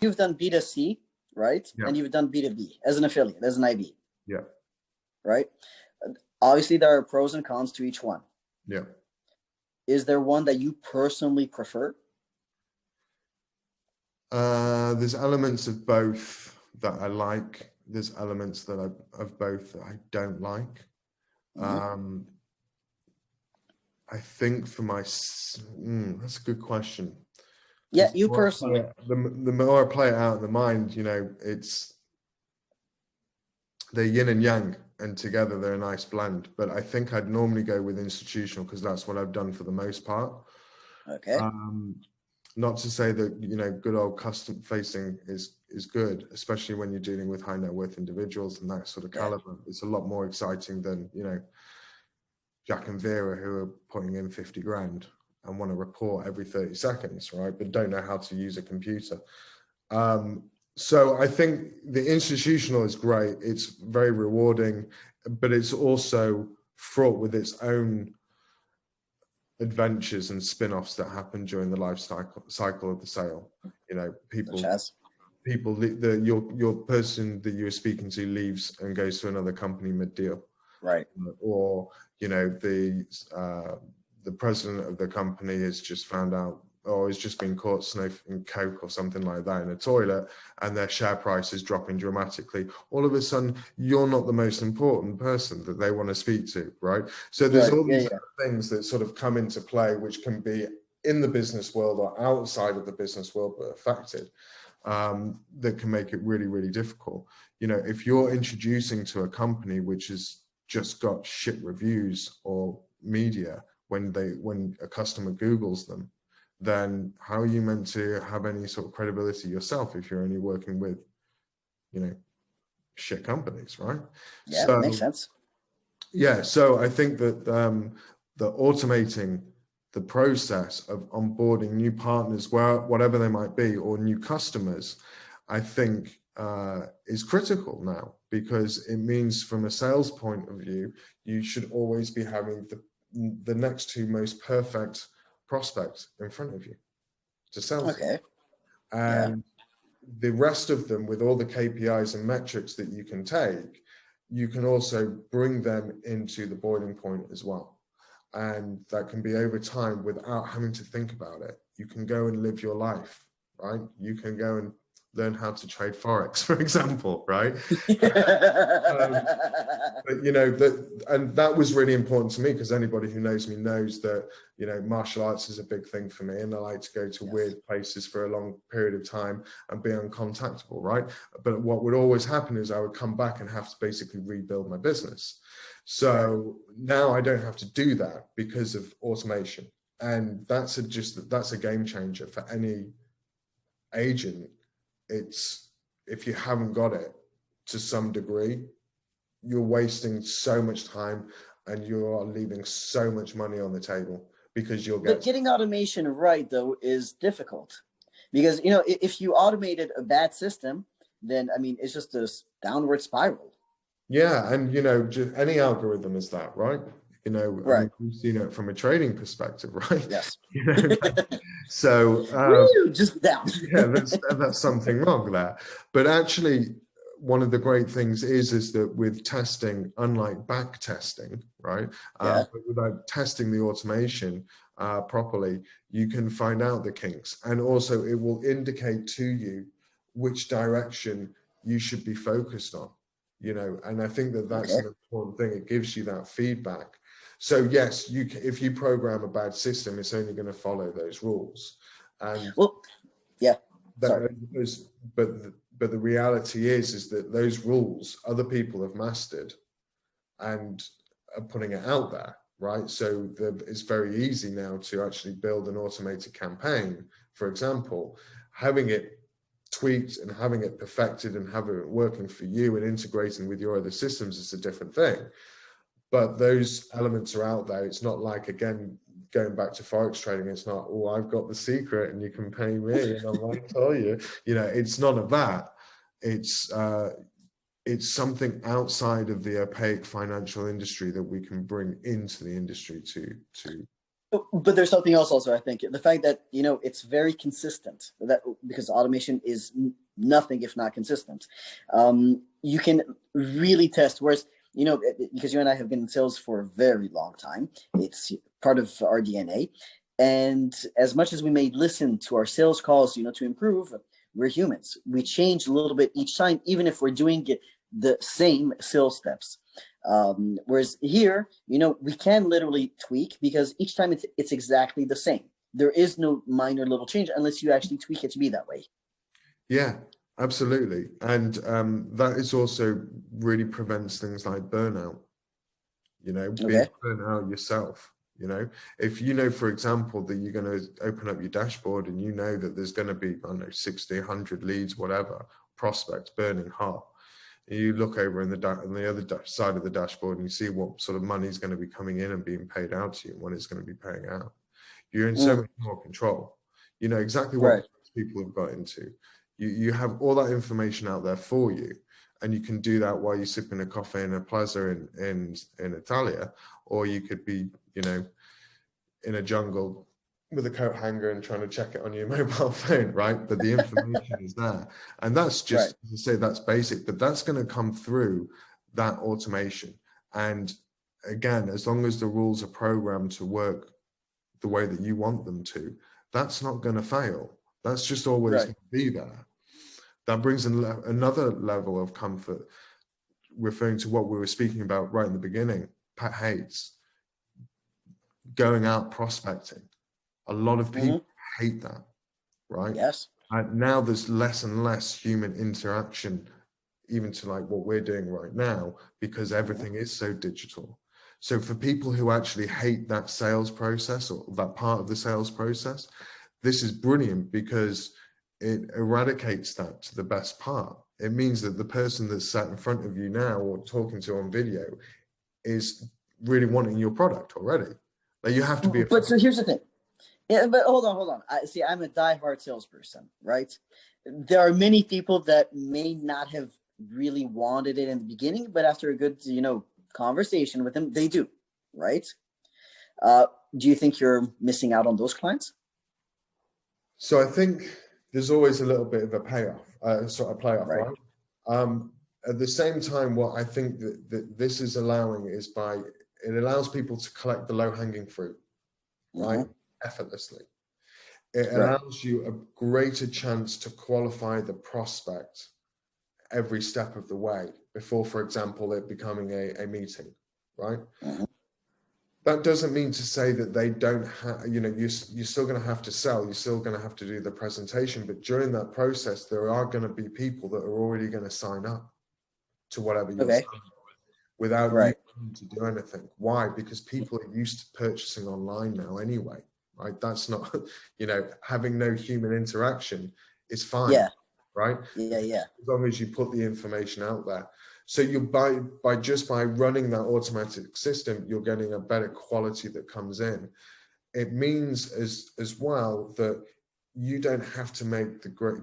you've done B2C, right? Yeah. And you've done B2B as an affiliate, as an IB. Yeah. Right? Obviously, there are pros and cons to each one. Yeah. Is there one that you personally prefer? There's elements of both that I like. There's elements of both that I don't like. Mm-hmm. I think for that's a good question. Yeah, you personally. The more I play it out in the mind, it's they're yin and yang, and together they're a nice blend. But I think I'd normally go with institutional because that's what I've done for the most part. Okay. Not to say that good old customer facing is good, especially when you're dealing with high net worth individuals and that sort of caliber. It's a lot more exciting than Jack and Vera, who are putting in 50 grand and want to report every 30 seconds, right? But don't know how to use a computer. So I think the institutional is great. It's very rewarding, but it's also fraught with its own adventures and spin-offs that happen during the life cycle of the sale. Your person that you were speaking to leaves and goes to another company mid-deal. Right. Or the president of the company has just found out, or has just been caught sniffing coke or something like that in a toilet, and their share price is dropping dramatically. All of a sudden, you're not the most important person that they want to speak to, right? So there's all these things that sort of come into play, which can be in the business world or outside of the business world, but affected, that can make it really, really difficult. If you're introducing to a company which has just got shit reviews or media when a customer Googles them, then how are you meant to have any sort of credibility yourself if you're only working with, shit companies, right? Yeah, that makes sense. Yeah, so I think that the automating the process of onboarding new partners, whatever they might be, or new customers, I think is critical now, because it means from a sales point of view, you should always be having the next two most perfect prospects in front of you to sell. Okay. And the rest of them, with all the KPIs and metrics that you can take, you can also bring them into the boiling point as well. And that can be over time without having to think about it. You can go and live your life, right? You can go and learn how to trade Forex, for example, right? And that was really important to me, because anybody who knows me knows that, martial arts is a big thing for me, and I like to go to weird places for a long period of time and be uncontactable, right? But what would always happen is I would come back and have to basically rebuild my business. So now I don't have to do that because of automation. And that's a game changer for any agent. It's, if you haven't got it to some degree, you're wasting so much time and you are leaving so much money on the table, because But getting automation right, though, is difficult, because if you automated a bad system, then it's just a downward spiral. Yeah, and just any algorithm is that, right? We've seen it from a trading perspective, right? Yes. So just down. Yeah, that's something wrong there. But actually, one of the great things is that with testing, unlike back testing, right? Without testing the automation properly, you can find out the kinks, and also it will indicate to you which direction you should be focused on. And I think that that's an important thing. It gives you that feedback. So yes, if you program a bad system, it's only going to follow those rules. And but the reality is that those rules other people have mastered and are putting it out there, right? So it's very easy now to actually build an automated campaign, for example. Having it tweaked and having it perfected and having it working for you and integrating with your other systems is a different thing. But those elements are out there. It's not like, again, going back to Forex trading, it's not, oh, I've got the secret and you can pay me and I might tell you. It's none of that. It's something outside of the opaque financial industry that we can bring into the industry to But there's something else also, I think. The fact that, it's very consistent, that because automation is nothing if not consistent. You can really test, whereas, because you and I have been in sales for a very long time, it's part of our DNA. And as much as we may listen to our sales calls, to improve, we're humans. We change a little bit each time, even if we're doing the same sales steps. Whereas here, we can literally tweak, because each time it's exactly the same. There is no minor little change unless you actually tweak it to be that way. Yeah, absolutely. And that is also really prevents things like burnout, being burnt out yourself. If for example, that you're going to open up your dashboard and that there's going to be, I don't know, 60, 100 leads, whatever, prospects burning hot. You look over on the other side of the dashboard and you see what sort of money is going to be coming in and being paid out to you and when it's going to be paying out. You're in so much more control. You know exactly what people have got into. You have all that information out there for you, and you can do that while you're sipping a coffee in a plaza in Italia, or you could be, in a jungle with a coat hanger and trying to check it on your mobile phone, right? But the information is there. And that's just, to say, that's basic, but that's going to come through that automation. And again, as long as the rules are programmed to work the way that you want them to, that's not going to fail. That's just always going to be there. That brings another level of comfort, referring to what we were speaking about right in the beginning. Pat hates going out prospecting. A lot of people hate that, right? Yes. And now there's less and less human interaction, even to like what we're doing right now, because everything is so digital. So for people who actually hate that sales process, or that part of the sales process, this is brilliant, because it eradicates that to the best part. It means that the person that's sat in front of you now or talking to on video is really wanting your product already. Like, you have to be. But so here's the thing. Yeah, but hold on. I'm a diehard salesperson, right? There are many people that may not have really wanted it in the beginning, but after a good, conversation with them, they do, right? Do you think you're missing out on those clients? So I think there's always a little bit of a payoff, sort of playoff, right? At the same time, what I think that this is allowing is it allows people to collect the low-hanging fruit, right? Effortlessly. It allows you a greater chance to qualify the prospect every step of the way before, for example, it becoming a meeting, right? That doesn't mean to say that they don't have, you're still going to have to sell, you're still going to have to do the presentation, but during that process, there are going to be people that are already going to sign up to whatever you're selling without you having to do anything. Why? Because people are used to purchasing online now anyway, right? That's not, having no human interaction is fine, right? Yeah. As long as you put the information out there. So you by running that automatic system, you're getting a better quality that comes in. It means as well that you don't have to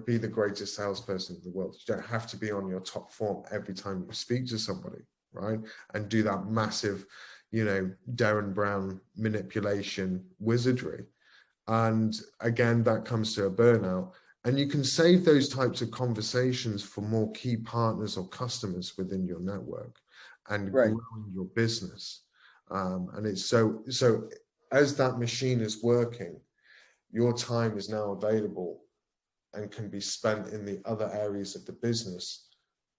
be the greatest salesperson in the world. You don't have to be on your top form every time you speak to somebody, right? And do that massive, Darren Brown manipulation wizardry. And again, that comes to a burnout. And you can save those types of conversations for more key partners or customers within your network and growing your business. And it's so as that machine is working, your time is now available and can be spent in the other areas of the business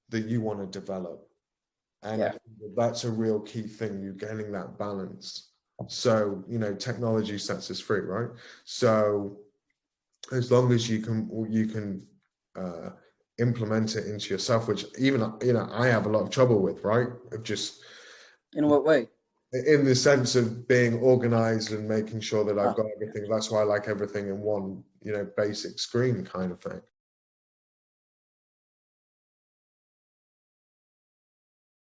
that you want to develop. And I think that's a real key thing. You're getting that balance. So, technology sets us free, right? So as long as you can implement it into yourself, which even I have a lot of trouble with, right? Of just, in what way? In the sense of being organized and making sure that I've got everything. That's why I like everything in one, basic screen kind of thing.